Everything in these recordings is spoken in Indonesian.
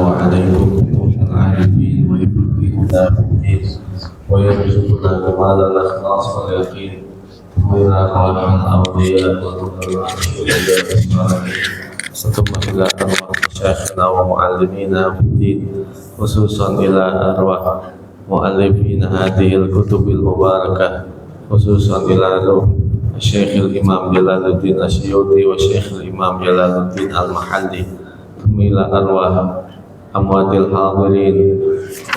وعليكم فتوح العارفين ويفقهنا في الدين ويرزقنا كمال الإخلاص واليقين وإلى أرواح الأولياء والرسل ثم إلى أرواح مشايخنا ومعلمينا في الدين خصوصا إلى أرواح مؤلفين هذه الكتب المباركة خصوصا إلى روح الشيخ الإمام جلال الدين السيوطي والشيخ الإمام جلال الدين المحلي ثم إلى أرواح أموات الحاضرين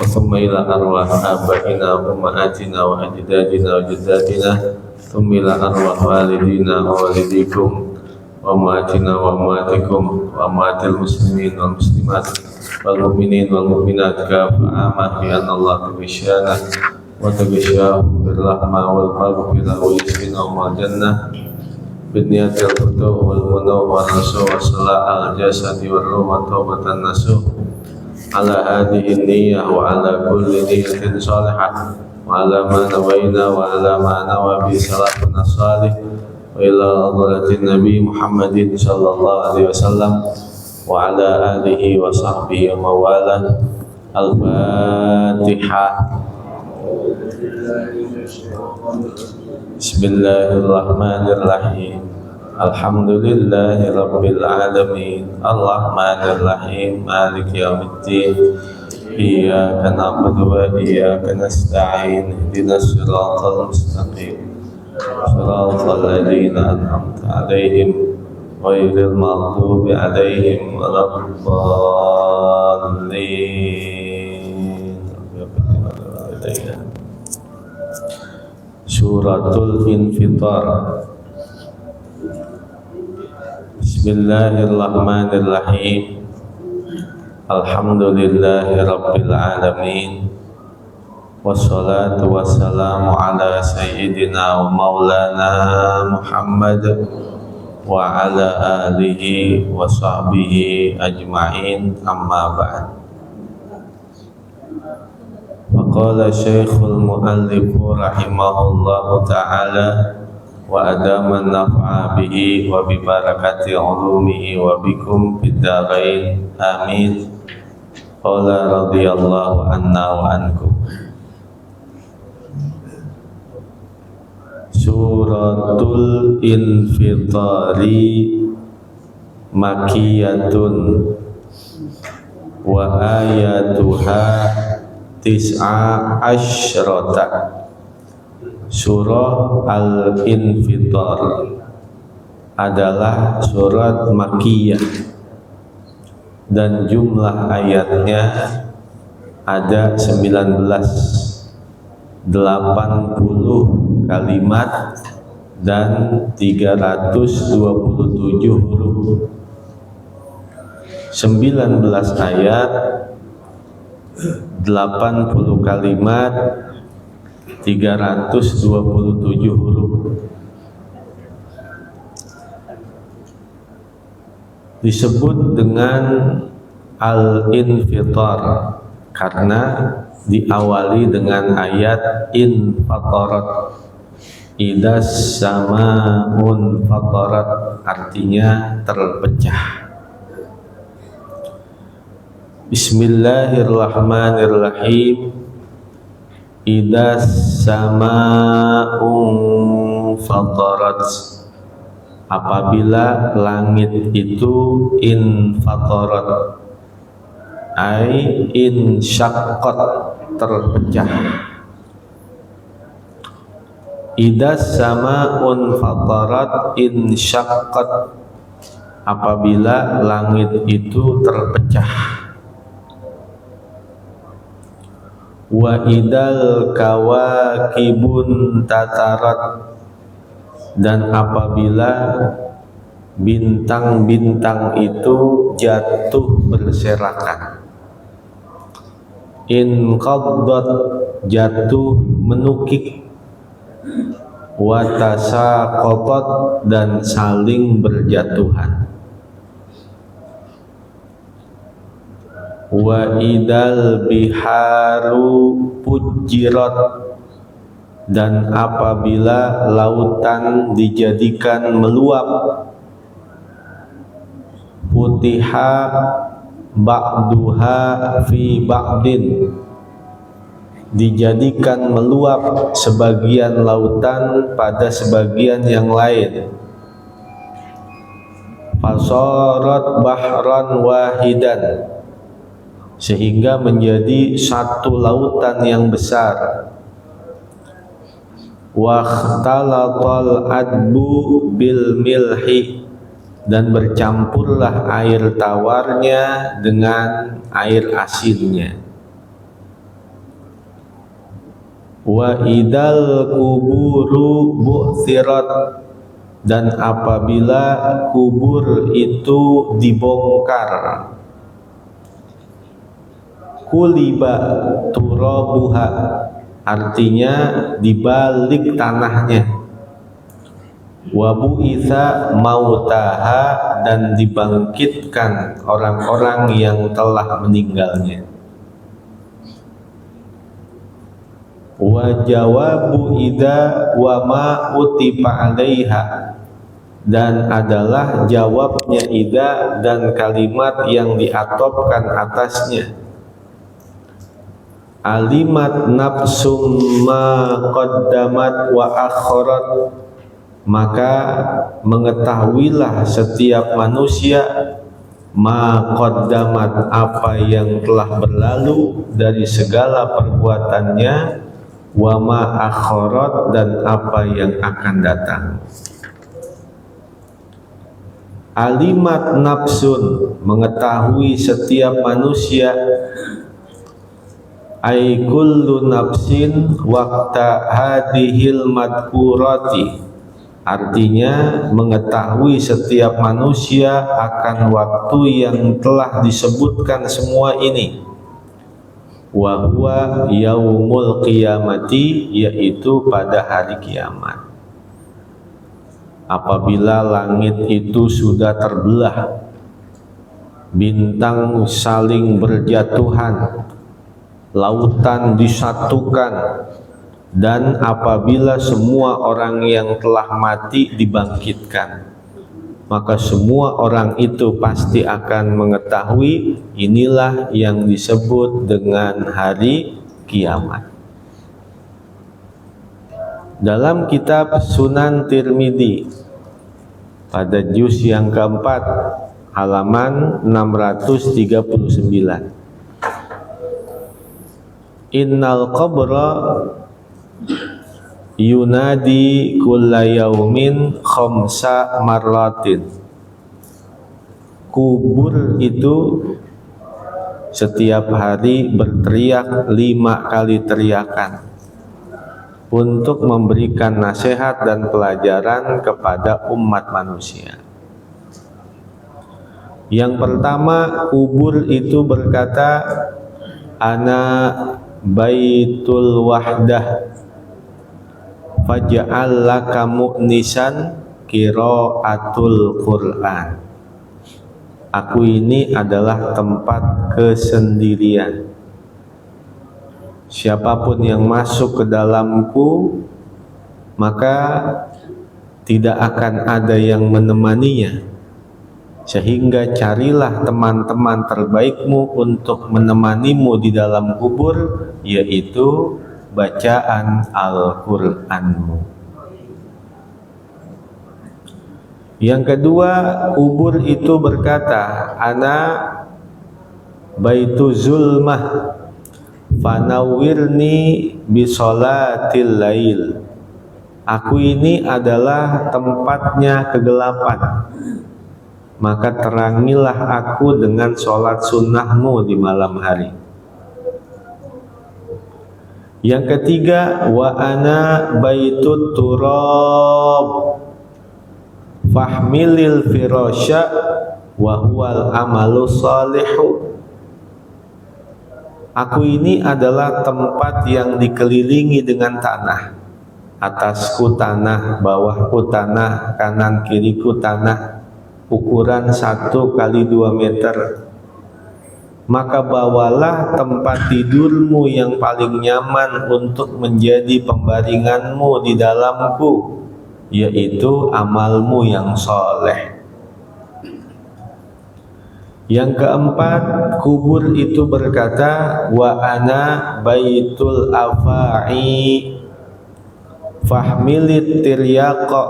وثم إلى أرواح آبائنا وأمهاتنا وأجدادنا وجداتنا ثم إلى أرواح والدينا ووالديكم وأمهاتنا وأمهاتكم وأمهات المسلمين والمسلمات والمؤمنين والمؤمنات كافة عامة بأن الله تغشانا وتغشاهم بالرحمة والمغفرة ويسكنهم الجنة بالنية الفتوح والمنوع والنسوء والصلاح على الجسد والروح وتوبة النسوء على هذه النية وعلى كل نية صالحة وعلى ما نوينا وعلى ما نوى به سلفنا الصالح وإلى حضرة النبي محمد صلى الله عليه وسلم وعلى آله وصحبه وموالاه. الفاتحة. Bismillahirrahmanirrahim. Alhamdulillahi rabbil alamin. Arrahmanirrahim. Maliki yaumiddin. Iyyaka na'budu wa iyyaka nasta'in. Ihdinas siratal mustaqim. Shiratal ladzina an'amta 'alaihim ghairil maghdubi 'alaihim waladdallin. Suratul Infitar. Bismillahirrahmanirrahim. Alhamdulillahi rabbil alamin. Wassalatu wassalamu ala sayyidina wa maulana Muhammad wa ala alihi wa sahbihi ajma'in, amma ba'd. Faqala Syekhul Mu'allif rahimahullahu ta'ala wa adama naf'a bihi wa bi barakati ulumihi wa bikum fid dharain, amin. Qala radhiyallahu anna wa ankum. Suratul Infitari Makiyatun wa ayatuha tis'a asyrata. Surah Al-Infitar adalah surat Makkiyah dan jumlah ayatnya ada 80 kalimat dan 327 huruf. 19 ayat, 80 kalimat, 327 huruf. Disebut dengan Al-Infitar karena diawali dengan ayat infatarat. Idas samaun fatarat, artinya terpecah. Bismillahirrahmanirrahim. Idas samaun fatarat, apabila langit itu infatarat, ai insyaqqat, terpecah. Idas samaun fatarat insyaqqat, apabila langit itu terpecah. Wa idal kawakibun tatarat, dan apabila bintang-bintang itu jatuh berserakan. Inqaddat, jatuh menukik. Watasaqatat, dan saling berjatuhan. Wa idal biharu pujirat, dan apabila lautan dijadikan meluap. Futiha, ba'duha fi ba'din, dijadikan meluap sebagian lautan pada sebagian yang lain. Fasarat bahran wahidan, sehingga menjadi satu lautan yang besar. Wakhtalatal adbu bil milhi, dan bercampurlah air tawarnya dengan air asinnya. Wa idal kuburu bu'thirat, dan apabila kubur itu dibongkar. Kuliba turabuha, artinya dibalik tanahnya. Wa bu'itha mautaha, dan dibangkitkan orang-orang yang telah meninggalnya. Wa jawabu idza wa ma utifa 'alaiha, dan adalah jawabnya idza dan kalimat yang diatopkan atasnya. Alimat nafsum ma qaddamat wa akharat, maka mengetahuilah setiap manusia ma qaddamat, apa yang telah berlalu dari segala perbuatannya, wa ma akharat, dan apa yang akan datang. Alimat nafsun, mengetahui setiap manusia, ay kullu nafsin waqta hadhil madkurati, artinya mengetahui setiap manusia akan waktu yang telah disebutkan semua ini. Wa huwa yaumul qiyamati, yaitu pada hari kiamat. Apabila langit itu sudah terbelah, bintang saling berjatuhan, lautan disatukan, dan apabila semua orang yang telah mati dibangkitkan, maka semua orang itu pasti akan mengetahui inilah yang disebut dengan hari kiamat. Dalam kitab Sunan Tirmidzi pada juz yang keempat halaman 639, innal qabra yunadi kulla yaumin khamsa marratin, kubur itu setiap hari berteriak 5 kali teriakan untuk memberikan nasihat dan pelajaran kepada umat manusia. Yang pertama, kubur itu berkata, ana baitul wahdah faj'al laka mu'nisan qiraatul Qur'an. Aku ini adalah tempat kesendirian. Siapapun yang masuk ke dalamku, maka tidak akan ada yang menemaninya. Sehingga carilah teman-teman terbaikmu untuk menemanimu di dalam kubur, yaitu bacaan Al-Qur'anmu. Yang kedua, kubur itu berkata, ana baitu zulmah fanawirni bisolatil lail. Aku ini adalah tempatnya kegelapan, maka terangilah aku dengan sholat sunnahmu di malam hari. Yang ketiga, wa ana baitut turab fahmilil firasya wa huwal amalu salihu. Aku ini adalah tempat yang dikelilingi dengan tanah. Atasku tanah, bawahku tanah, kanan kiriku tanah, ukuran 1 kali 2 meter. Maka bawalah tempat tidurmu yang paling nyaman untuk menjadi pembaringanmu di dalamku, yaitu amalmu yang soleh. Yang keempat, kubur itu berkata, wa ana baitul afa'i fahmilit tiryaqa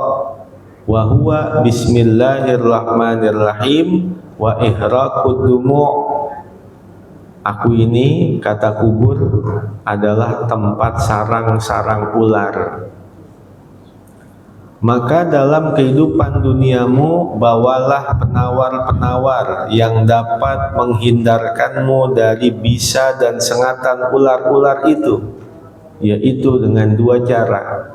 wa huwa bismillahirrahmanirrahim wa ihraqud dumu'. Aku ini, kata kubur, adalah tempat sarang-sarang ular. Maka dalam kehidupan duniamu bawalah penawar-penawar yang dapat menghindarkanmu dari bisa dan sengatan ular-ular itu, yaitu dengan dua cara.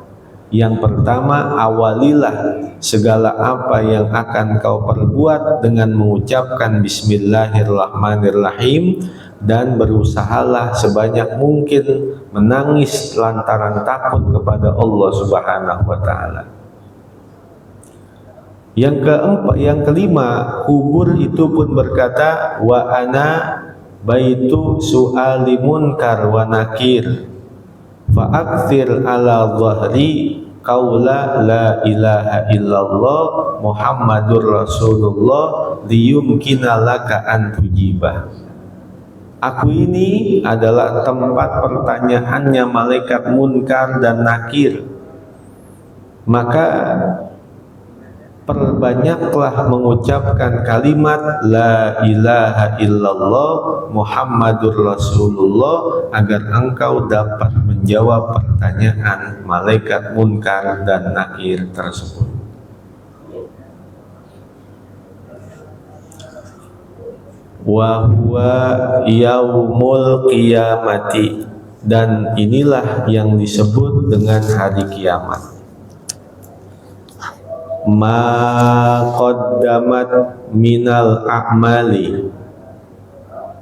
Yang pertama, awalilah segala apa yang akan kau perbuat dengan mengucapkan bismillahirrahmanirrahim, dan berusahalah sebanyak mungkin menangis lantaran takut kepada Allah Subhanahu wa Ta'ala. Yang kelima, kubur itu pun berkata, wa ana baitu su'ali munkar wa nakir fa aktsir ala dhahri qaula la ilaha illallah Muhammadur Rasulullah liyumkina laka an tujibah. Aku ini adalah tempat pertanyaannya malaikat munkar dan nakir. Maka perbanyaklah mengucapkan kalimat la ilaha illallah Muhammadur Rasulullah agar engkau dapat menjawab pertanyaan malaikat munkar dan nakir tersebut. Wa huwa yaumul qiyamati, dan inilah yang disebut dengan hari kiamat. Ma qaddamat minal a'mali,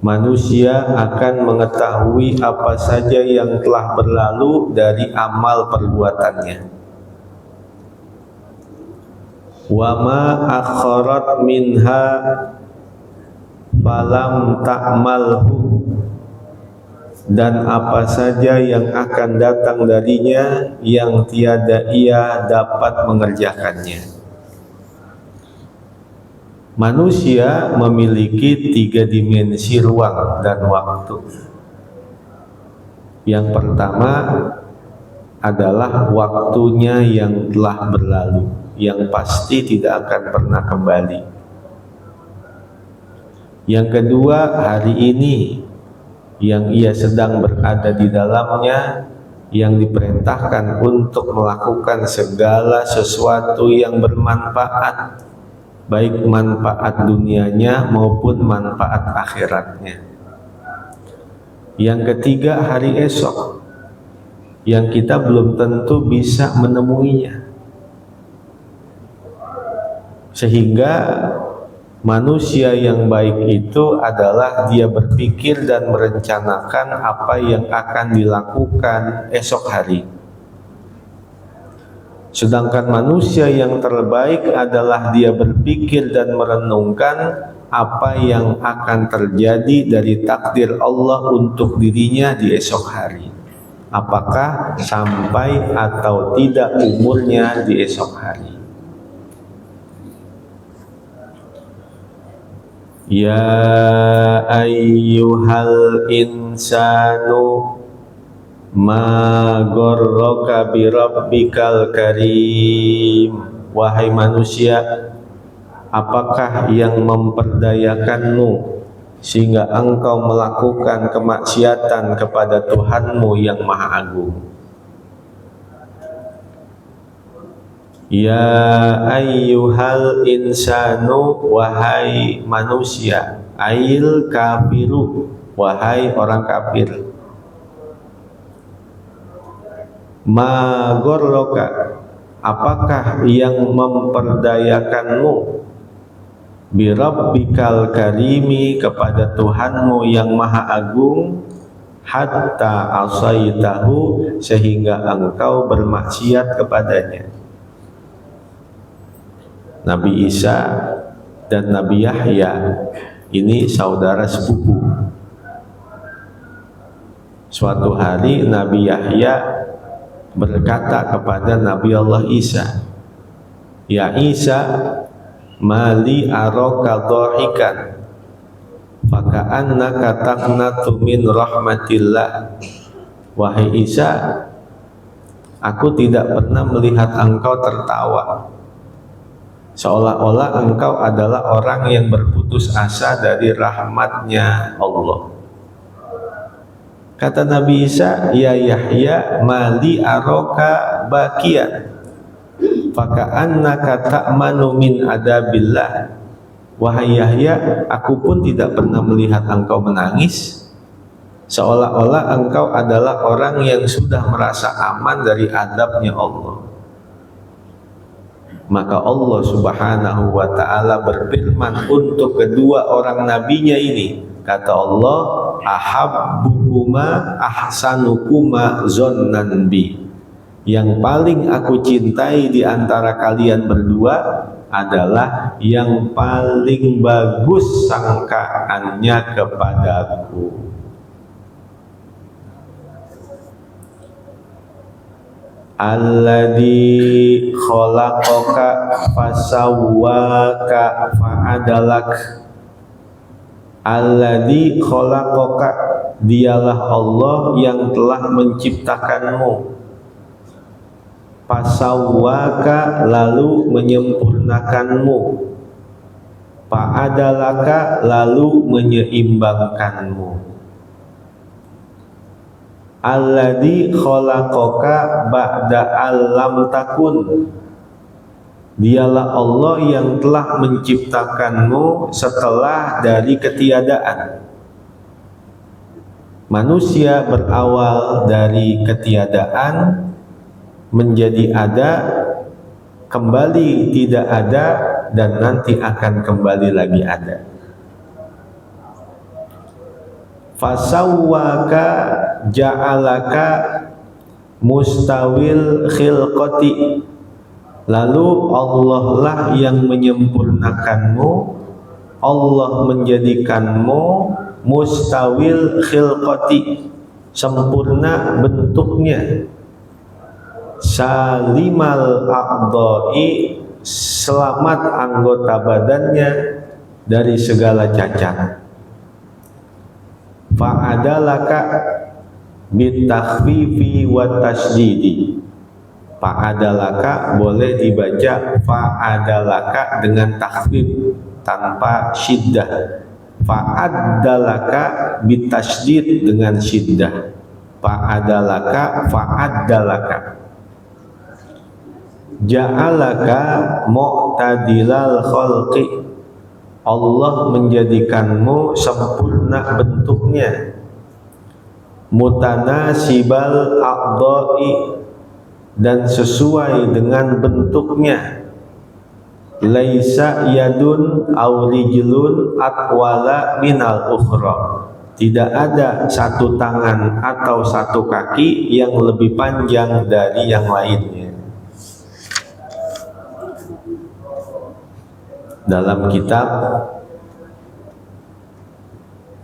manusia akan mengetahui apa saja yang telah berlalu dari amal perbuatannya. Wa ma akharat minha falam ta'malhu, dan apa saja yang akan datang darinya yang tiada ia dapat mengerjakannya. Manusia memiliki 3 dimensi ruang dan waktu. Yang pertama adalah waktunya yang telah berlalu, yang pasti tidak akan pernah kembali. Yang kedua, hari ini yang ia sedang berada di dalamnya, yang diperintahkan untuk melakukan segala sesuatu yang bermanfaat, baik manfaat dunianya maupun manfaat akhiratnya. Yang ketiga, hari esok, yang kita belum tentu bisa menemuinya, sehingga manusia yang baik itu adalah dia berpikir dan merencanakan apa yang akan dilakukan esok hari. Sedangkan manusia yang terbaik adalah dia berpikir dan merenungkan apa yang akan terjadi dari takdir Allah untuk dirinya di esok hari. Apakah sampai atau tidak umurnya di esok hari. Ya ayyuhal insanu ma gharraka bi rabbikal karim. Wahai manusia, apakah yang memperdayakanmu sehingga engkau melakukan kemaksiatan kepada Tuhanmu yang Maha Agung? Ya ayyuhal insanu, wahai manusia, ail kafiru, wahai orang kafir. Ma gharraka, apakah yang memperdayakanmu bi rabbikal karimi, kepada Tuhanmu yang Maha Agung, hatta asaitahu, sehingga engkau bermaksiat kepadanya. Nabi Isa dan Nabi Yahya ini saudara sepupu. Suatu hari Nabi Yahya berkata kepada Nabi Allah Isa, Ya Isa, mali araka dhahikan, faka'annaka taqnatu min rahmatillah. Wahai Isa, aku tidak pernah melihat engkau tertawa, seolah-olah engkau adalah orang yang berputus asa dari rahmatnya Allah. Kata Nabi Isa, ya Yahya, mali aroka bakian, faka'annaka ta'manu min adabillah. Wahai Yahya, aku pun tidak pernah melihat engkau menangis, seolah-olah engkau adalah orang yang sudah merasa aman dari adabnya Allah. Maka Allah Subhanahu wa ta'ala berfirman untuk kedua orang nabinya ini. Kata Allah, ahabbukuma ahsanukuma zonnan bi. Yang paling aku cintai di antara kalian berdua adalah yang paling bagus sangkaannya kepadaku. Alladzi khalaqaka fasawwaka fa'adalak. Alladzi khalaqaka, dialah Allah yang telah menciptakanmu, fasawwaka, lalu menyempurnakanmu, fa'adalaka, lalu menyeimbangkanmu. Alladzi khalaqaka ba'da alam takun, dialah Allah yang telah menciptakanmu setelah dari ketiadaan. Manusia berawal dari ketiadaan menjadi ada, kembali tidak ada, dan nanti akan kembali lagi ada. Fasawwaka ja'alaka mustawil khilqati, lalu Allah lah yang menyempurnakanmu, Allah menjadikanmu mustawil khilqati, sempurna bentuknya, salimal a'dha'i, selamat anggota badannya dari segala cacat. Fa'adalaka bitakhfifi wa tasydidi. Fa'adalaka boleh dibaca fa'adalaka dengan takhfif tanpa syiddah. Fa'adalaka bitasydid dengan syiddah. Fa'adalaka fa'adalaka. Ja'alaka mu'tadilal khalqi, Allah menjadikanmu sempurna bentuknya, mutanasibal a'dha'i, dan sesuai dengan bentuknya, laisa yadun aw rijlun atwala minal ukhra, tidak ada satu tangan atau satu kaki yang lebih panjang dari yang lainnya. Dalam kitab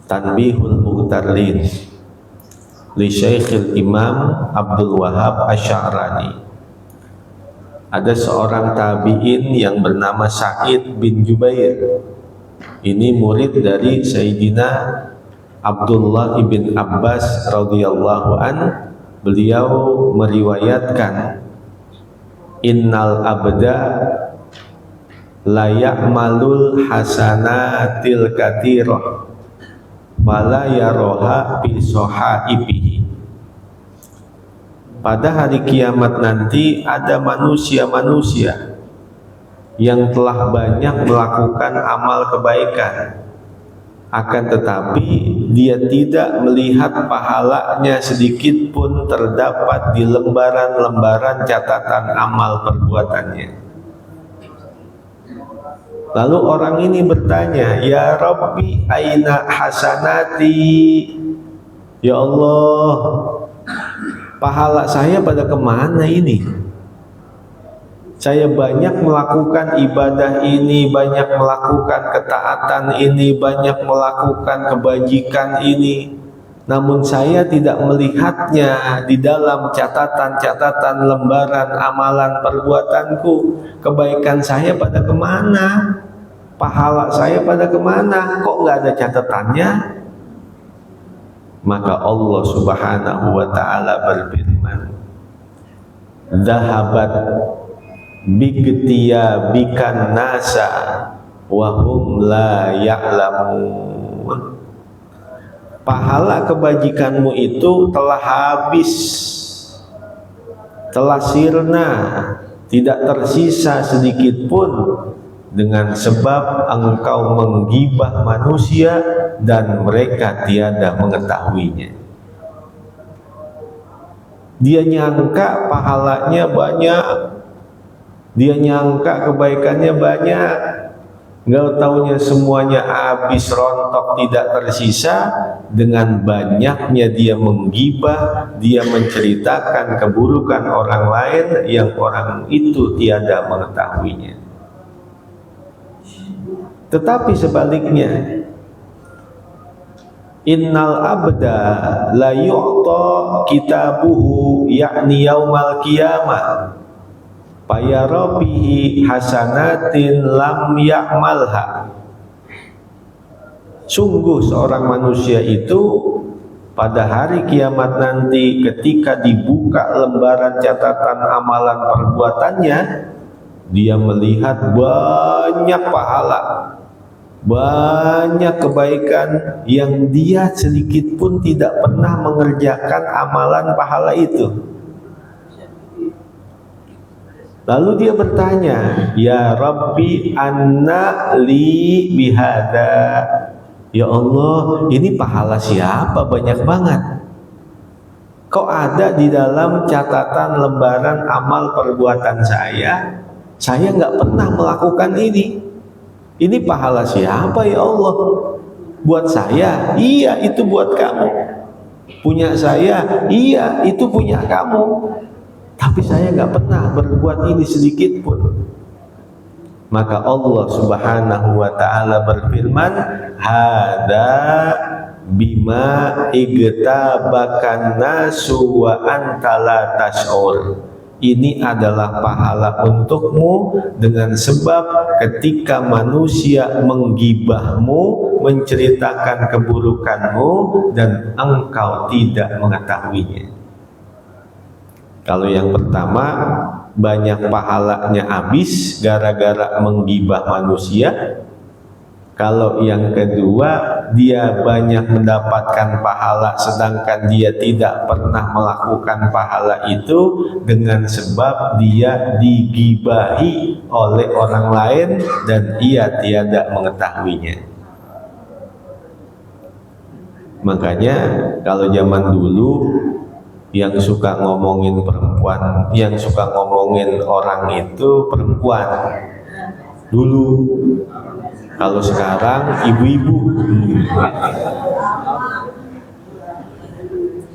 Tanbihul Mughtarlin li Syekhil Imam Abdul Wahhab Asy'arani, ada seorang tabi'in yang bernama Sa'id bin Jubair. Ini murid dari Sayyidina Abdullah ibn Abbas radhiyallahu an. Beliau meriwayatkan, innal abda la ya'malul hasanatil katsirah wala yaroha bi sohaibihi. Pada hari kiamat nanti ada manusia-manusia yang telah banyak melakukan amal kebaikan, akan tetapi dia tidak melihat pahalanya sedikit pun terdapat di lembaran-lembaran catatan amal perbuatannya. Lalu orang ini bertanya, ya Rabbi aina hasanati, ya Allah, pahala saya pada kemana ini? Saya banyak melakukan ibadah ini, banyak melakukan ketaatan ini, banyak melakukan kebajikan ini, namun saya tidak melihatnya di dalam catatan-catatan lembaran amalan perbuatanku. Kebaikan saya pada kemana? pahala saya pada kemana? Kok nggak ada catatannya? Maka Allah Subhanahu wa ta'ala berfirman, "Dhahabat bightiyabikan nasa wa hum la ya'lamun." Pahala kebajikanmu itu telah habis, telah sirna, tidak tersisa sedikit pun dengan sebab engkau menggibah manusia dan mereka tiada mengetahuinya. Dia nyangka pahalanya banyak, dia nyangka kebaikannya banyak, nggak taunya semuanya habis rontok, tidak tersisa. Dengan banyaknya dia menggibah, dia menceritakan keburukan orang lain yang orang itu tiada mengetahuinya. Tetapi sebaliknya, innal abda la yu'ta kitabuhu yakni yaumal qiyamah fayara bihi hasanatin lam ya'malha. Sungguh seorang manusia itu pada hari kiamat nanti ketika dibuka lembaran catatan amalan perbuatannya, dia melihat banyak pahala, banyak kebaikan yang dia sedikit pun tidak pernah mengerjakan amalan pahala itu. Lalu dia bertanya, "Ya Rabbi, anna li bihada." Ya Allah, ini pahala siapa banyak banget? Kok ada di dalam catatan lembaran amal perbuatan saya? Saya nggak pernah melakukan ini. Ini pahala siapa ya Allah? Buat saya? Iya, itu buat kamu. Punya saya? Iya, itu punya kamu. Tapi saya nggak pernah berbuat ini sedikit pun. Maka Allah Subhanahu wa ta'ala berfirman, "Hada bima igtabakan nasu wa anta la tash'ur." Ini adalah pahala untukmu dengan sebab ketika manusia menggibahmu, menceritakan keburukanmu dan engkau tidak mengetahuinya. Kalau yang pertama, banyak pahalanya habis gara-gara menggibah manusia. Kalau yang kedua, dia banyak mendapatkan pahala sedangkan dia tidak pernah melakukan pahala itu dengan sebab dia digibahi oleh orang lain dan ia tiada mengetahuinya. Makanya kalau zaman dulu yang suka ngomongin perempuan, yang suka ngomongin orang itu perempuan dulu. Kalau sekarang ibu-ibu.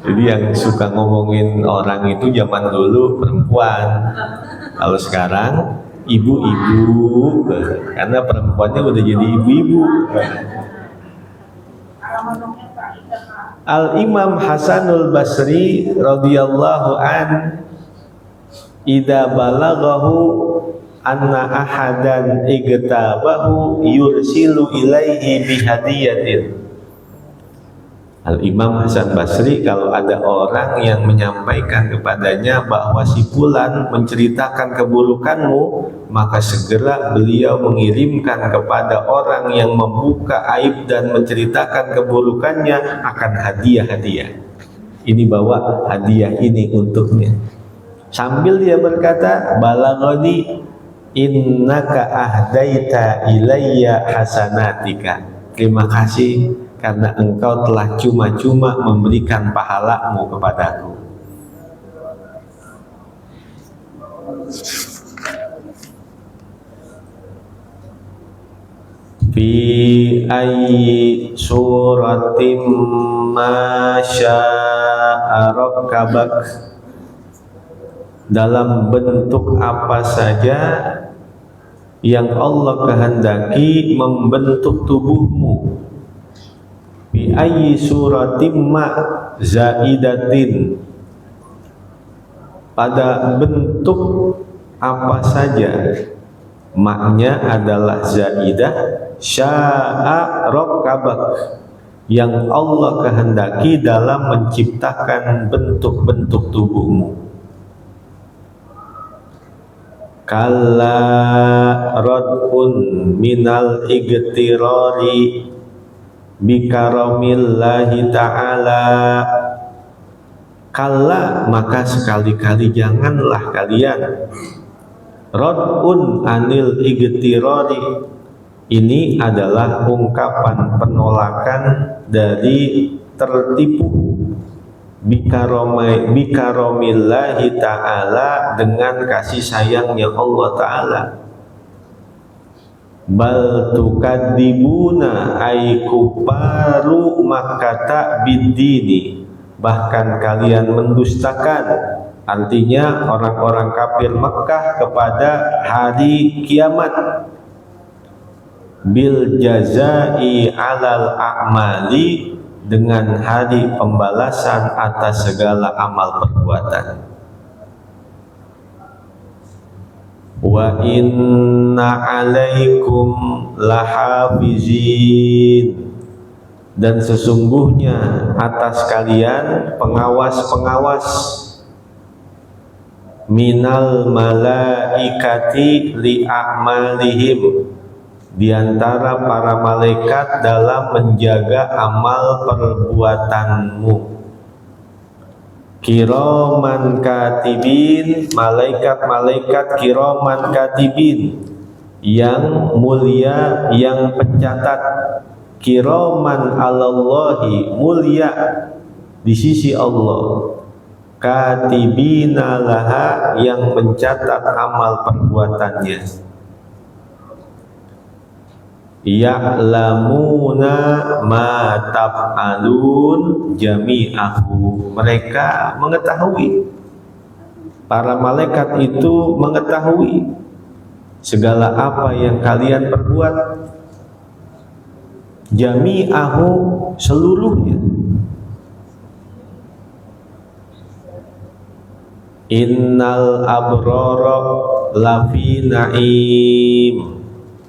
Jadi yang suka ngomongin orang itu zaman dulu perempuan. Kalau sekarang ibu-ibu, karena perempuannya udah jadi ibu-ibu. Al-Imam Hasanul Basri radhiyallahu an, idza balaghahu anna ahadan igtabahu yursilu ilaihi bihadiyatin. Al-Imam Hasan Basri, kalau ada orang yang menyampaikan kepadanya bahwa si fulan menceritakan keburukanmu, maka segera beliau mengirimkan kepada orang yang membuka aib dan menceritakan keburukannya akan hadiah-hadiah. Ini bawa hadiah ini untuknya. Sambil dia berkata, "Balagoni innaka ahdaita ilayya hasanatika." Terima kasih karena engkau telah cuma-cuma memberikan pahalamu kepadaku. Fi ayyi suratim ma syaa rakkabak, dalam bentuk apa saja yang Allah kehendaki membentuk tubuhmu. Bi ayyi suratim ma zaidatin, pada bentuk apa saja maknya adalah zaidah, sya'a rakkabak, yang Allah kehendaki dalam menciptakan bentuk-bentuk tubuhmu. Kalla rad'un minal igtirari bikaramillahi ta'ala. Kalla, maka sekali-kali janganlah kalian rad'un anil igtirari. Ini adalah ungkapan penolakan dari tertipu bikaramillahi ta'ala, dengan kasih sayangnya Allah ta'ala. Bal tukadzibuna ay kufaru makkata biddini, bahkan kalian mendustakan, artinya orang-orang kafir Mekah, kepada hari kiamat. Bil jazai alal a'mali, dengan hari pembalasan atas segala amal perbuatan. Wa inna alaikum lahafizin, dan sesungguhnya atas kalian pengawas-pengawas, minal malaikati li a'malihim, di antara para malaikat dalam menjaga amal perbuatanmu. Kiraman katibin, malaikat-malaikat kiraman katibin, yang mulia, yang pencatat. Kiraman alallahi, mulia di sisi Allah. Katibina laha, yang mencatat amal perbuatannya. Ya'lamuna ma taf'alun jami'ahu, mereka mengetahui, para malaikat itu mengetahui segala apa yang kalian perbuat. Jami'ahu, seluruhnya. Innal abrara lafi na'im,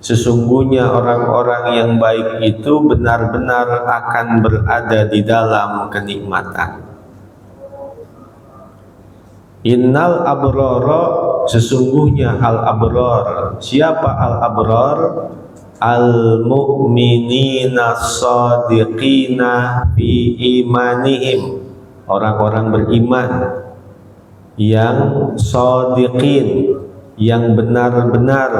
sesungguhnya orang-orang yang baik itu benar-benar akan berada di dalam kenikmatan. Innal abrara, sesungguhnya al-abrar. Siapa al-abrar? Al-mu'minina shadiqina fi imanihim, orang-orang beriman yang shadiqin, yang benar-benar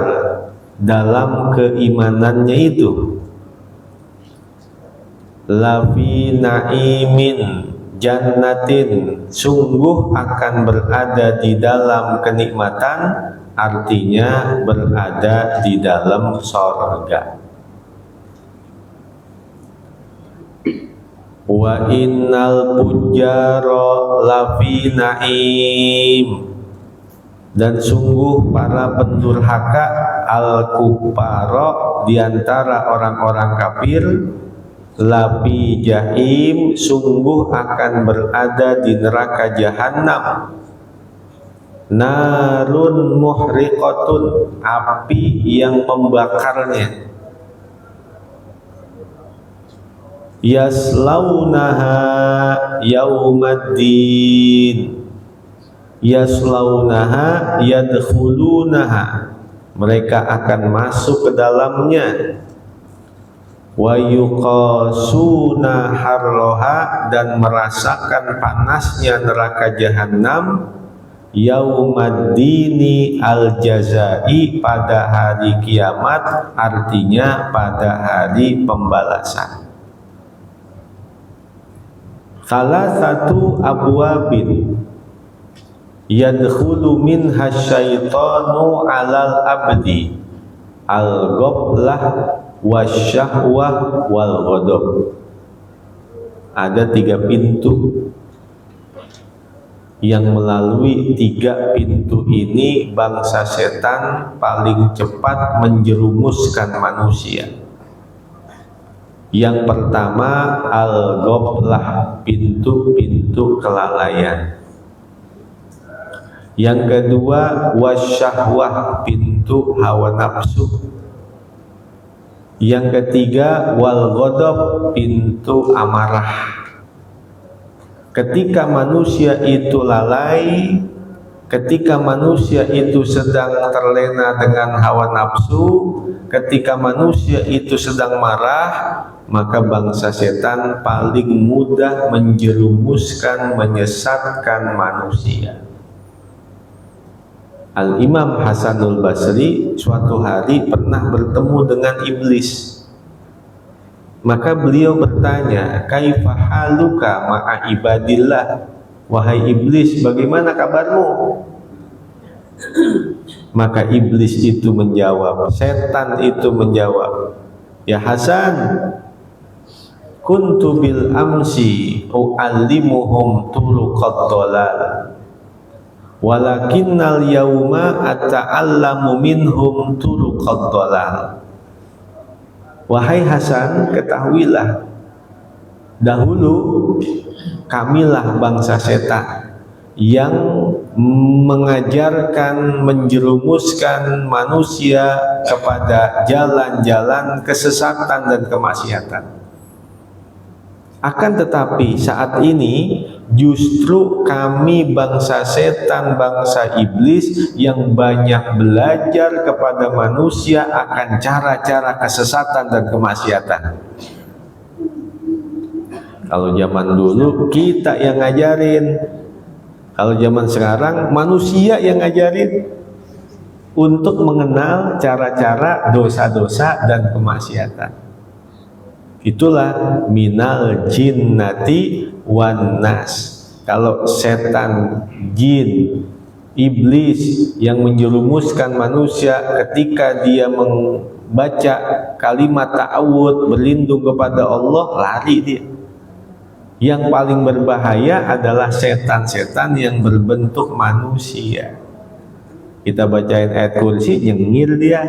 dalam keimanannya itu. Lafi na'imin jannatin, sungguh akan berada di dalam kenikmatan, artinya berada di dalam sorga. Wa innal fujjara lafi na'im, dan sungguh para pendurhaka, al-kuffara, diantara orang-orang kafir, lafi jahim, sungguh akan berada di neraka jahanam. Narun muhriqatun, api yang membakarnya. Yaslaunaha yaumaddin, yaslaunaha yadkhulunaha, mereka akan masuk ke dalamnya. Wa yuqasuna harroha, dan merasakan panasnya neraka jahanam. Yaumaddini al-jazai, pada hari kiamat, artinya pada hari pembalasan. Salah satu abwabin yadkhulu minha syaitanu alal abdi, al-ghaflah wasyahwah wal ghadab. Ada 3 pintu, yang melalui 3 pintu ini bangsa setan paling cepat menjerumuskan manusia. Yang pertama al-ghaflah, pintu-pintu kelalaian. Yang kedua wasyahwah, pintu pintu hawa nafsu. Yang ketiga, wal ghadab, pintu amarah. Ketika manusia itu lalai, ketika manusia itu sedang terlena dengan hawa nafsu, ketika manusia itu sedang marah, maka bangsa setan paling mudah menjerumuskan, menyesatkan manusia. Al-Imam Hasanul Basri suatu hari pernah bertemu dengan iblis. Maka beliau bertanya, kaifa haluka ma'a ibadillah? Wahai iblis, bagaimana kabarmu? Maka iblis itu menjawab, setan itu menjawab, ya Hasan, kuntu bil amsi u'allimuhum turuqad dhalal, walakinnal yawma ata'allamu minhum turuqad dhalal. Wahai Hasan, ketahuilah, dahulu kamilah bangsa setan yang mengajarkan, menjerumuskan manusia kepada jalan-jalan kesesatan dan kemaksiatan. Akan tetapi saat ini justru kami bangsa setan, bangsa iblis yang banyak belajar kepada manusia akan cara-cara kesesatan dan kemaksiatan. Kalau zaman dulu kita yang ngajarin, kalau zaman sekarang manusia yang ngajarin untuk mengenal cara-cara dosa-dosa dan kemaksiatan. Itulah minal jinnati wan nas. Kalau setan, jin, iblis yang menjerumuskan manusia ketika dia membaca kalimat ta'awud, berlindung kepada Allah, lari dia. Yang paling berbahaya adalah setan-setan yang berbentuk manusia. Kita bacain ayat kursi, nyengir dia.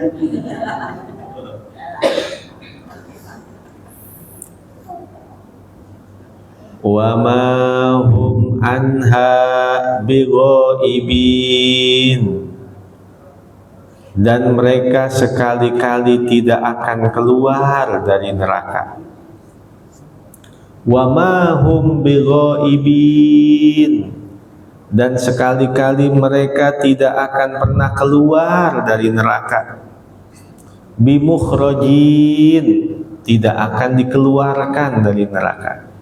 Wa ma hum anha bighaibin, dan mereka sekali-kali tidak akan keluar dari neraka. Wa ma hum bighaibin, dan sekali-kali mereka tidak akan pernah keluar dari neraka. Bimukhrajin, tidak akan dikeluarkan dari neraka.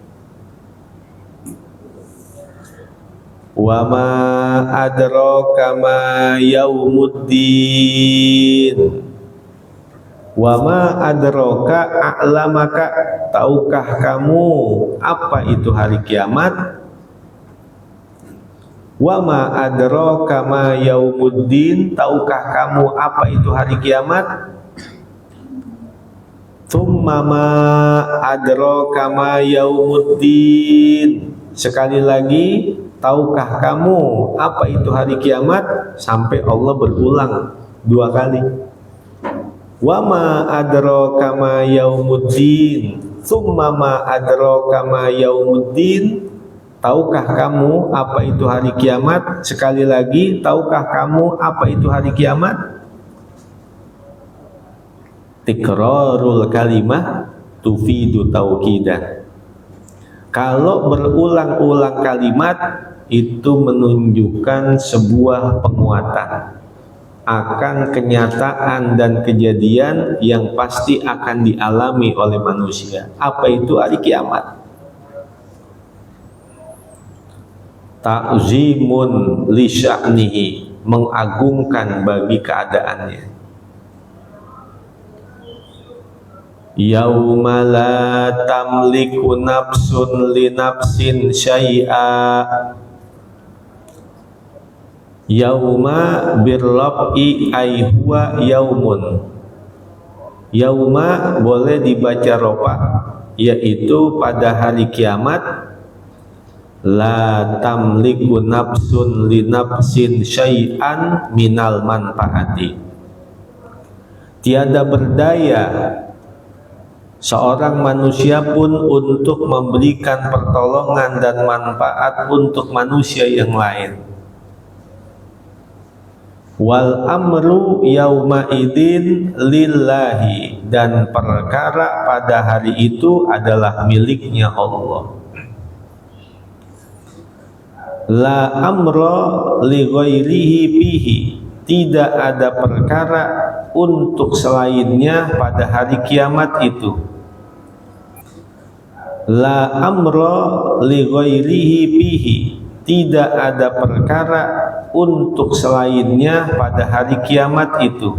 Wa ma adraka ma yaumuddin. Wa ma adraka, a'lamaka, tahukah kamu apa itu hari kiamat? Wa ma adraka ma yaumuddin, tahukah kamu apa itu hari kiamat? Tsumma ma adraka ma yaumuddin. Sekali lagi, tahukah kamu apa itu hari kiamat? Sampai Allah berulang 2 kali. Wa ma adraka ma yaumuddin, tsumma ma adraka ma yaumuddin. Tahukah kamu apa itu hari kiamat? Sekali lagi, tahukah kamu apa itu hari kiamat? Tikrarul kalimah tufidu tauqidan. Kalau berulang-ulang kalimat itu menunjukkan sebuah penguatan akan kenyataan dan kejadian yang pasti akan dialami oleh manusia. Apa itu hari kiamat? Ta'zimun li sya'nihi, mengagungkan bagi keadaannya. Yauma la tamliku nafsun li nafsin syai'a. Yauma birrab'i ay huwa yaumun. Yauma boleh dibaca rofa, yaitu pada hari kiamat. La tamliku nafsun li nafsin syai'an minal manfaati. Tiada berdaya seorang manusia pun untuk memberikan pertolongan dan manfaat untuk manusia yang lain. Wal amru yauma idin lillahi, dan perkara pada hari itu adalah miliknya Allah. La amra li ghairihi fihi, tidak ada perkara untuk selainnya pada hari kiamat itu. La amra li ghairihi fihi, tidak ada perkara untuk selainnya pada hari kiamat itu.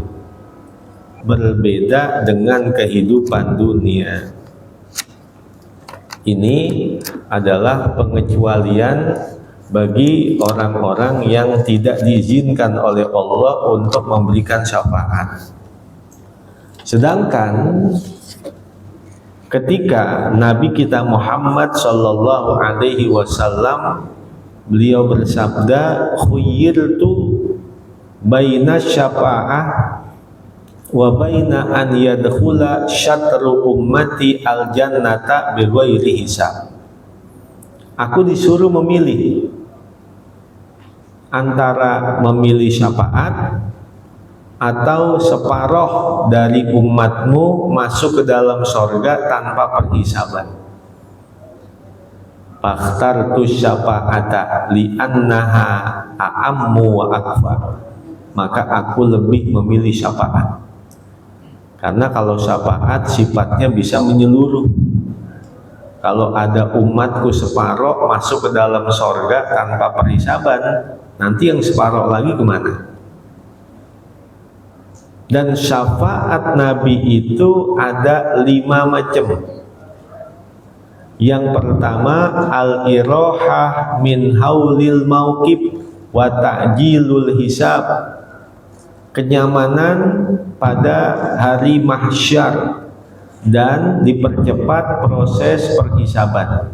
Berbeda dengan kehidupan dunia. Ini adalah pengecualian bagi orang-orang yang tidak diizinkan oleh Allah untuk memberikan syafaat. Sedangkan ketika Nabi kita Muhammad sallallahu alaihi wasallam, beliau bersabda, khuyyirtu baina syafa'ah wa baina an yadkhula syatru ummati al jannata bighairi hisab. Aku disuruh memilih antara memilih syafaat atau separuh dari umatmu masuk ke dalam sorga tanpa perhisaban. Fakhtartu syafa'ata li'annaha a'ammu wa akfar. Maka aku lebih memilih syafaat, karena kalau syafaat sifatnya bisa menyeluruh. Kalau ada umatku separuh masuk ke dalam sorga tanpa perhisaban, nanti yang separuh lagi kemana? Dan syafaat Nabi itu ada 5 macam. Yang pertama, al-irahah min haulil mauqib wa ta'jilul hisab, kenyamanan pada hari mahsyar dan dipercepat proses perhisaban.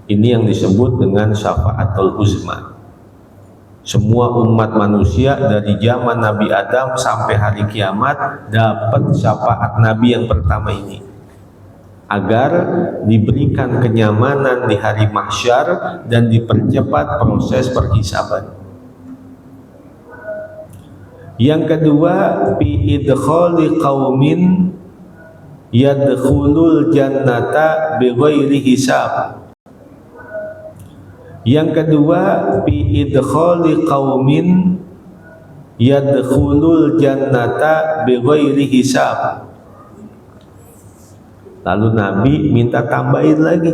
Ini yang disebut dengan syafaatul uzma. Semua umat manusia dari zaman Nabi Adam sampai hari kiamat dapat syafaat Nabi yang pertama ini, agar diberikan kenyamanan di hari mahsyar dan dipercepat proses perhisaban. Yang kedua, fi idkhali qaumin yadkhulul jannata bighairi hisab. Yang kedua, fi idkhali qaumin yadkhulul jannata bighairi hisab. Lalu Nabi minta tambahin lagi,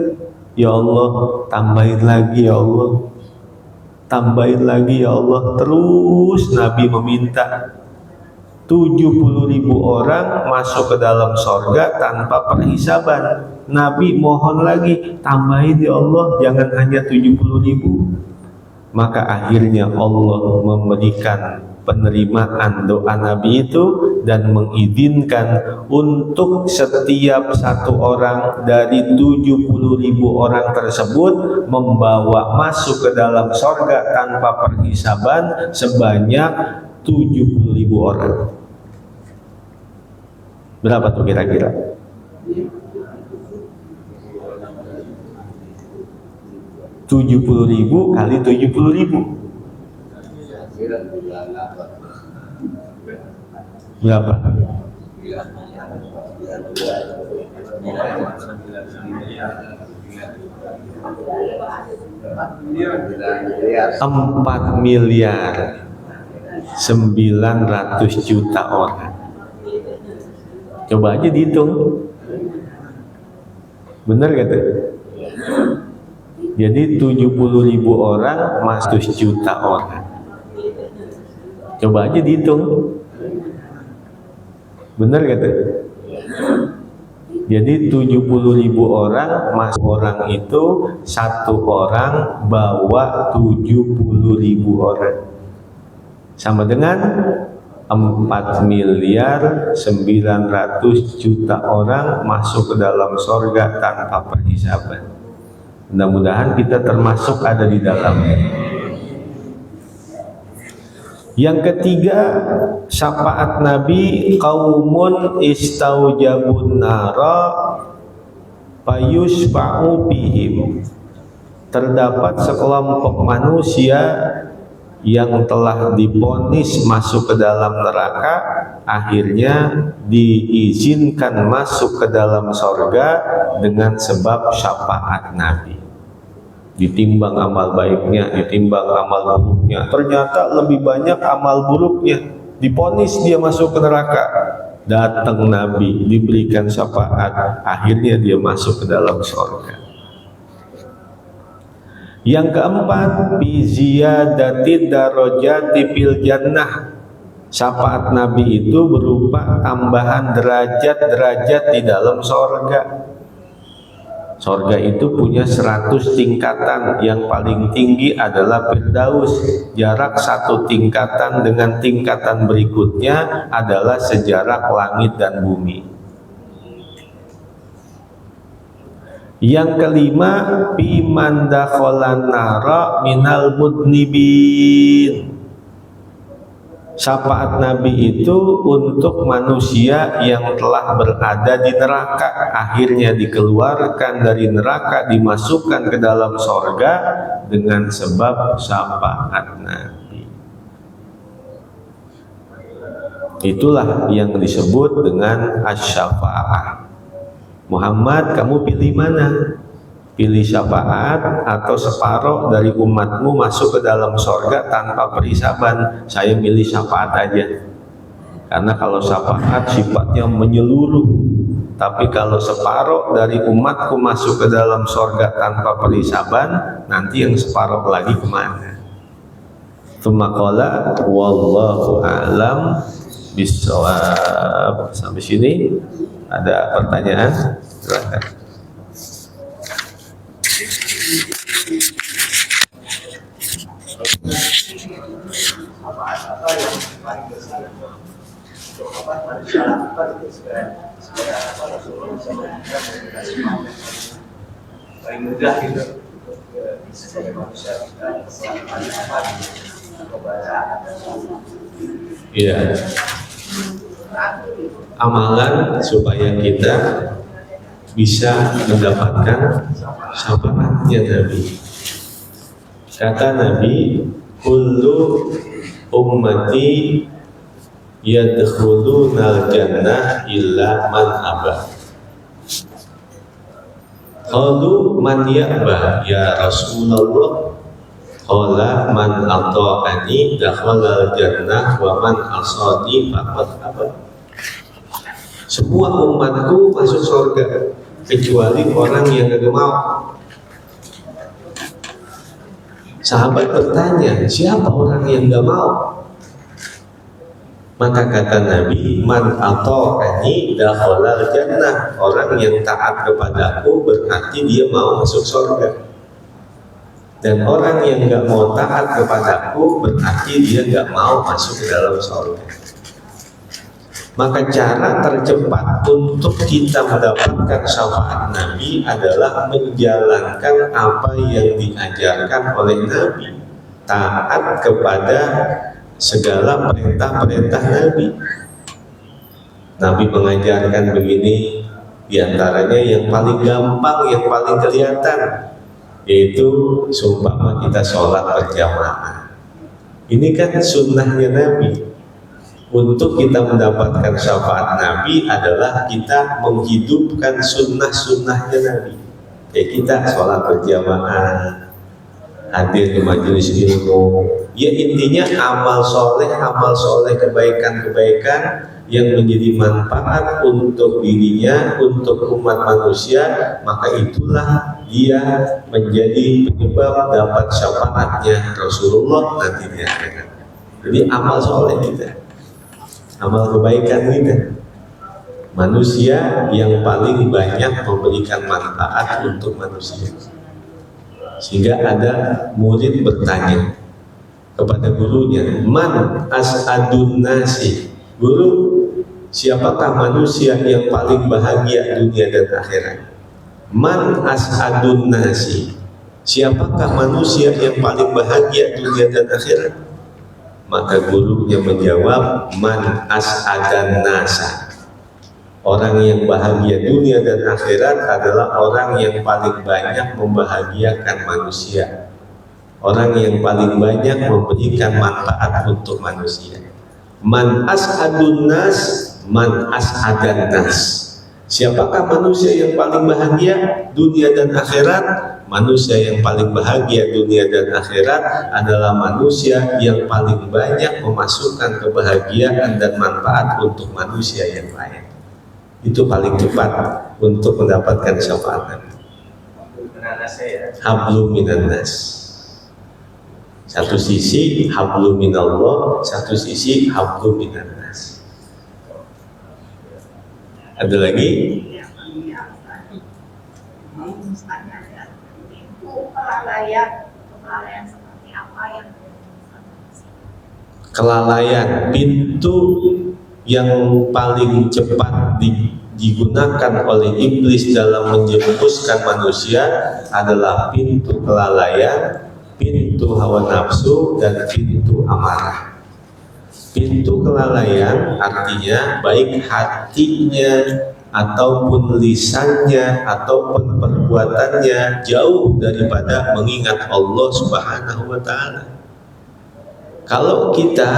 ya Allah, tambahin lagi ya Allah, tambahin lagi ya Allah. Terus Nabi meminta 70.000 orang masuk ke dalam sorga tanpa perhisaban. Nabi mohon lagi, tambahin ya Allah, jangan hanya 70.000. Maka akhirnya Allah memberikan penerimaan doa Nabi itu dan mengizinkan untuk setiap satu orang dari 70.000 orang tersebut membawa masuk ke dalam sorga tanpa perhisaban sebanyak 70.000 orang. Berapa tuh kira-kira? $70.000 kali 70.000 berapa? 4 miliar 900 juta orang. Coba aja dihitung, benar gak tuh? Jadi 70.000 orang masuk 100 juta orang. Coba aja dihitung, benar gak tuh? Jadi 70.000 orang masuk, orang itu satu orang bawa 70.000 orang, sama dengan 4 miliar 900 juta orang masuk ke dalam sorga tanpa perhisaban. Mudah-mudahan kita termasuk ada di dalamnya. Yang ketiga, syafaat Nabi, qaumun istaujabun nara fayushfa'u bihim. Terdapat sekelompok manusia yang telah divonis masuk ke dalam neraka akhirnya diizinkan masuk ke dalam sorga dengan sebab syafaat Nabi. Ditimbang amal baiknya, ditimbang amal buruknya, ternyata lebih banyak amal buruknya, divonis dia masuk ke neraka. Datang Nabi, diberikan syafaat, akhirnya dia masuk ke dalam sorga. Yang keempat, bi ziyadati darajati fil jannah. Syafaat Nabi itu berupa tambahan derajat-derajat di dalam sorga. Sorga itu punya 100 tingkatan, yang paling tinggi adalah Firdaus. Jarak satu tingkatan dengan tingkatan berikutnya adalah sejarak langit dan bumi. Yang kelima, biman dakhalan nara minal mudnibin. Syafaat Nabi itu untuk manusia yang telah berada di neraka, akhirnya dikeluarkan dari neraka, dimasukkan ke dalam sorga dengan sebab syafaat Nabi. Itulah yang disebut dengan asy-syafa'ah. Muhammad, kamu pilih mana? Pilih syafaat atau separuh dari umatmu masuk ke dalam sorga tanpa perisaban? Saya milih syafaat aja, karena kalau syafaat sifatnya menyeluruh, tapi kalau separuh dari umatku masuk ke dalam sorga tanpa perisaban, nanti yang separuh lagi kemana? Tsumma wallahu a'lam bishawab. Sampai sini ada pertanyaan? Silakan. Paling mudah gitu Iya. Amalan supaya kita bisa mendapatkan syafaatnya Nabi. Kata Nabi, kullu ummati yadkhulunal jannah illa man abah. Qalu man ya'ba ya Rasulullah? Qala man ata'ani dakhalal jannah wa man asani faqad abah. Semua umatku masuk surga kecuali orang yang gak mau. Sahabat bertanya, siapa orang yang gak mau? Maka kata Nabi, man ata'ani dakhalal jannah. Orang yang taat kepadaku berarti dia mau masuk surga. Dan orang yang gak mau taat kepadaku berarti dia gak mau masuk ke dalam surga. Maka cara tercepat untuk kita mendapatkan syafaat Nabi adalah menjalankan apa yang diajarkan oleh Nabi, taat kepada segala perintah-perintah Nabi. Nabi mengajarkan begini, diantaranya yang paling gampang, yang paling kelihatan, yaitu seumpama kita sholat berjamaah. Ini kan sunnahnya Nabi. Untuk kita mendapatkan syafaat Nabi adalah kita menghidupkan sunnah-sunnahnya Nabi. Kayak kita sholat berjamaah, hadir di majelis ilmu. Ya intinya amal soleh, kebaikan-kebaikan yang menjadi manfaat untuk dirinya, untuk umat manusia, maka itulah dia menjadi penyebab dapat syafaatnya Rasulullah nanti di akhirat. Jadi amal soleh kita, amal kebaikan kita, manusia yang paling banyak memberikan manfaat untuk manusia. Sehingga ada murid bertanya kepada gurunya, man as'adun nasi? Guru, siapakah manusia yang paling bahagia dunia dan akhirat? Man as'adun nasi? Siapakah manusia yang paling bahagia dunia dan akhirat? Maka gurunya menjawab, man as'adan nasa. Orang yang bahagia dunia dan akhirat adalah orang yang paling banyak membahagiakan manusia. orang yang paling banyak memberikan manfaat untuk manusia. Man as'adun nas, man as'adan nas. Siapakah manusia yang paling bahagia dunia dan akhirat? Manusia yang paling bahagia dunia dan akhirat adalah manusia yang paling banyak memasukkan kebahagiaan dan manfaat untuk manusia yang lain. Itu paling cepat untuk mendapatkan syafaat Nabi. Hablum minan nas. Satu sisi hablum minallah, satu sisi hablum minan nas. Ada lagi? Kelalaian, pintu yang paling cepat digunakan oleh iblis dalam menjerumuskan manusia adalah pintu kelalaian, pintu hawa nafsu, dan pintu amarah. Pintu kelalaian artinya baik hatinya ataupun lisannya ataupun perbuatannya jauh daripada mengingat Allah Subhanahu wa Ta'ala. Kalau kita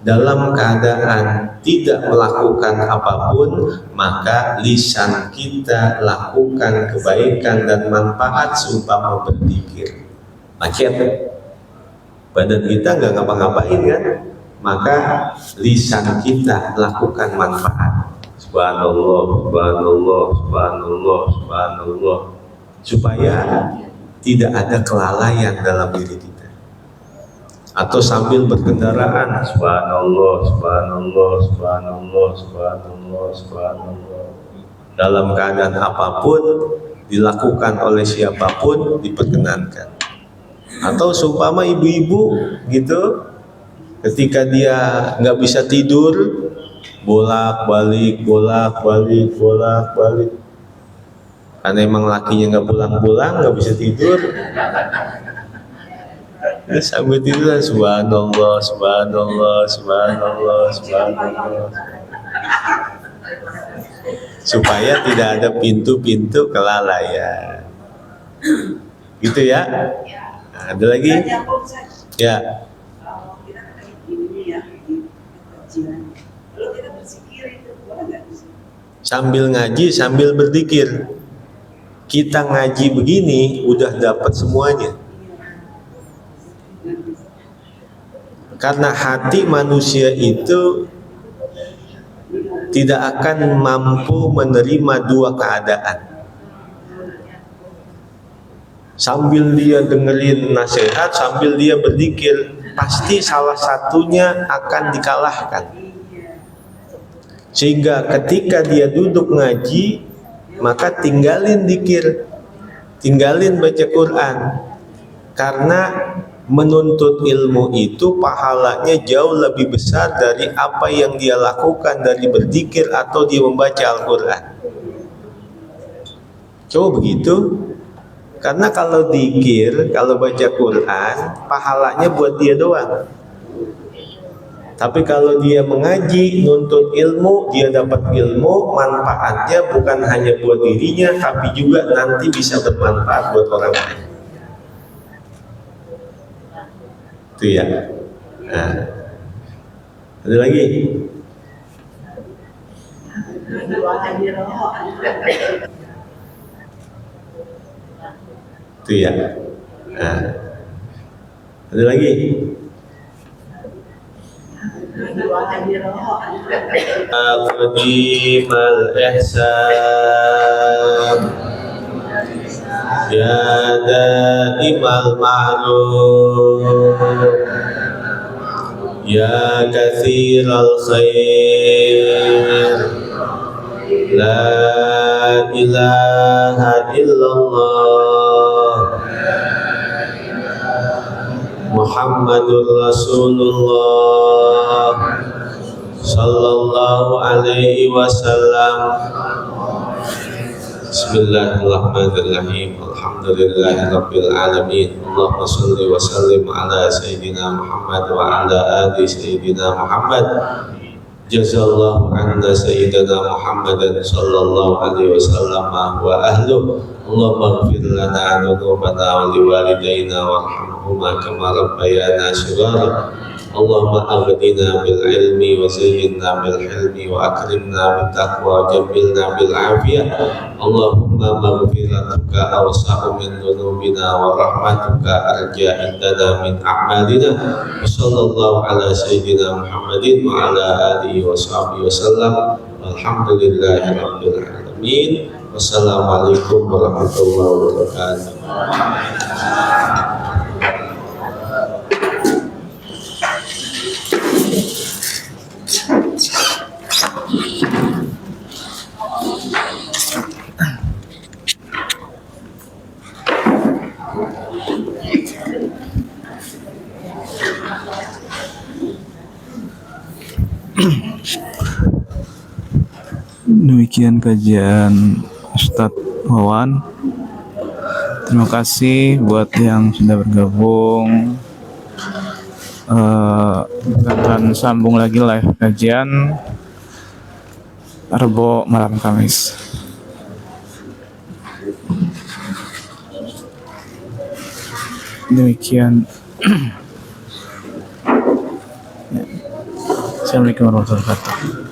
dalam keadaan tidak melakukan apapun, maka lisan kita lakukan kebaikan dan manfaat seumpama berzikir. Macet, badan kita nggak ngapa-ngapain kan? Maka lisan kita lakukan manfaat. Subhanallah, subhanallah, subhanallah, subhanallah, supaya tidak ada kelalaian dalam diri kita. Atau sambil berkendaraan, subhanallah, subhanallah, subhanallah, subhanallah, subhanallah. Dalam keadaan apapun dilakukan oleh siapapun diperkenankan. Atau seumpama ibu-ibu gitu, ketika dia nggak bisa tidur, bolak-balik, bolak-balik, bolak-balik. Karena emang lakinya nggak pulang-pulang, nggak bisa tidur. Sambil tiduran, subhanallah, subhanallah, subhanallah, subhanallah. Supaya tidak ada pintu-pintu kelalaian. Gitu ya? Nah, ada lagi? Ya. Sambil ngaji, sambil berzikir. Kita ngaji begini udah dapat semuanya. Karena hati manusia itu tidak akan mampu menerima dua keadaan. Sambil dia dengerin nasihat, sambil dia berzikir, pasti salah satunya akan dikalahkan. Sehingga ketika dia duduk ngaji, maka tinggalin zikir, tinggalin baca Quran. Karena menuntut ilmu itu pahalanya jauh lebih besar dari apa yang dia lakukan dari berzikir atau dia membaca Al-Quran. Coba begitu. Karena kalau zikir, kalau baca Quran, pahalanya buat dia doang. Tapi kalau dia mengaji, nuntut ilmu, dia dapat ilmu, manfaatnya bukan hanya buat dirinya, tapi juga nanti bisa bermanfaat buat orang lain. Itu ya. Nah, ada lagi? Itu ya. Nah, ada lagi? Al-Qadimal Ihsan Ya Daimal Ma'ruf Ya Kathiral Khair La ilaha illallah Muhammadur Rasulullah sallallahu alaihi wasallam. Bismillahirrahmanirrahim. Alhamdulillahirabbil alamin. Allahumma shalli wa sallim ala sayyidina Muhammad wa ala ali sayyidina Muhammad. Jazallahu anna sayyidina Muhammadan sallallahu alaihi wasallam wa ahluhu. Allahumma ighfir lana dhunubana wa liwalidayna warhamhum وارحمهما كما ربيانا صغارا اللهم أغننا بالعلم وزينا بالحلم وأكرمنا بالتقوى وجملنا بالعافية اللهم مغفرتك أوسع من ذنوبنا ورحمتك أرجى عندنا من أعمالنا وصلى الله على سيدنا محمد وعلى آله وصحبه وسلم والحمد لله رب العالمين والسلام عليكم ورحمة الله وبركاته. Demikian kajian Ustadz Wawan. Terima kasih buat yang sudah bergabung. Kita akan sambung lagi live kajian Rebo malam Kamis. Demikian. Assalamualaikum warahmatullahi wabarakatuh.